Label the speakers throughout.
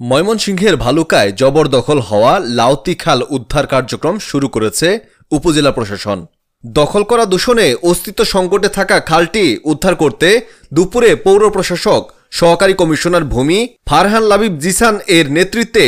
Speaker 1: ময়মনসিংহের ভালুকায় জবরদখল হওয়া লাউতি খাল উদ্ধার কার্যক্রম শুরু করেছে উপজেলা প্রশাসন। দখল করা দূষণে অস্তিত্ব সংকটে থাকা খালটি উদ্ধার করতে দুপুরে পৌর প্রশাসক সহকারী কমিশনার ভূমি ফারহান লাবিব জিসান এর নেতৃত্বে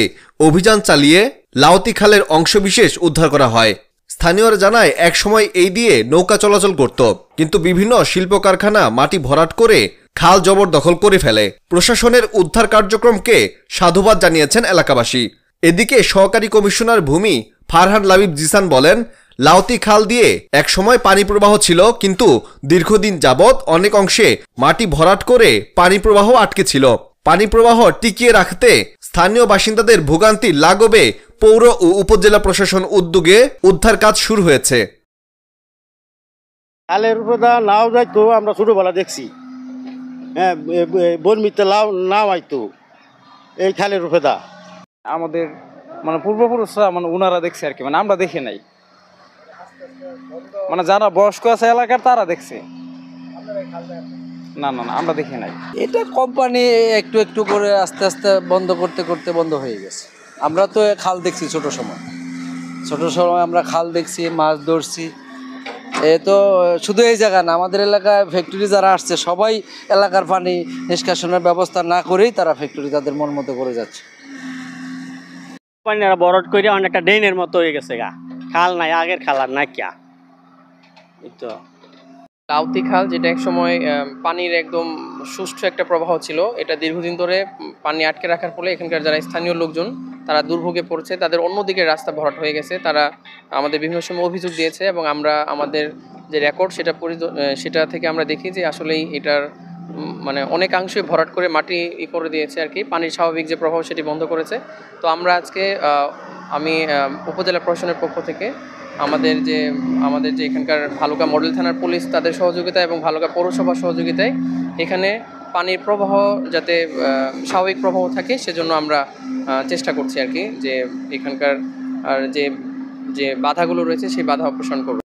Speaker 1: অভিযান চালিয়ে লাউতি খালের অংশবিশেষ উদ্ধার করা হয়। স্থানীয়রা জানায় একসময় এই দিয়ে নৌকা চলাচল করত, কিন্তু বিভিন্ন শিল্প কারখানা মাটি ভরাট করে খাল জবরদখল করে ফেলে। প্রশাসনের উদ্ধার কার্যক্রমকে সাধুবাদ জানিয়েছেন এলাকাবাসী। এদিকে সহকারী কমিশনার ভূমি ফারহান লাবিব জিসান বলেন, লাউতি খাল দিয়ে একসময় পানি প্রবাহ ছিল, কিন্তু দীর্ঘদিন যাবৎ অনেক অংশে মাটি ভরাট করে পানি প্রবাহ আটকে ছিল। পানি প্রবাহ টিকিয়ে রাখতে স্থানীয় বাসিন্দাদের ভোগান্তি লাঘবে পৌর ও উপজেলা প্রশাসন উদ্যোগে উদ্ধার কাজ শুরু হয়েছে।
Speaker 2: খালের উপরে নাও যাইতো, আমরা ছোটবেলা দেখছি। হ্যাঁ, বর্মিতে নাও আইতো এই খালের উপরে।
Speaker 3: আমাদের মানে পূর্বপুরুষরা মানে ওনারা দেখছে আর কি, মানে আমরা দেখি নাই। মানে যারা বয়স্ক আছে এলাকার তারা দেখছে। না না না, আমরা দেখি নাই।
Speaker 4: এটা কোম্পানি একটু একটু করে আস্তে আস্তে বন্ধ করতে করতে বন্ধ হয়ে গেছে। আমরা তো খাল দেখছি ছোট সময় আমরা খাল দেখছি, মাছ ধরছি। এ তো শুধু এই জায়গা না, আমাদের এলাকায় ফ্যাক্টরি যারা আসছে সবাই এলাকার পানি নিষ্কাশনের ব্যবস্থা না করেই তারা ফ্যাক্টরি তাদের মন মতো করে যাচ্ছে।
Speaker 2: পানিরা বরট করে অনেকটা ড্রেনের মতো হয়ে গেছে গা। খাল নাই, আগের খাল আর নাই কিয়া। এই তো
Speaker 5: লাউতি খাল, যেটা এক সময় পানির একদম সুষ্ঠু একটা প্রবাহ ছিল, এটা দীর্ঘদিন ধরে পানি আটকে রাখার ফলে এখানকার যারা স্থানীয় লোকজন তারা দুর্ভোগে পড়ছে। তাদের অন্যদিকে রাস্তা ভরাট হয়ে গেছে। তারা আমাদের বিভিন্ন সময় অভিযোগ দিয়েছে এবং আমরা আমাদের যে রেকর্ড সেটা থেকে আমরা দেখি যে আসলেই এটার মানে অনেকাংশই ভরাট করে মাটি করে দিয়েছে আর কি। পানির স্বাভাবিক যে প্রবাহ সেটি বন্ধ করেছে। তো আমরা আজকে আমি উপজেলা প্রশাসনের পক্ষ থেকে আমাদের যে এখানকার ভালুকা মডেল থানার পুলিশ তাদের সহযোগিতায় এবং ভালুকা পৌরসভার সহযোগিতায় এখানে পানির প্রবাহ যাতে স্বাভাবিক প্রবাহ থাকে সেজন্য আমরা চেষ্টা করছি আর কি, যে এখানকার আর যে বাধাগুলো রয়েছে সেই বাধা অপসারণ করব।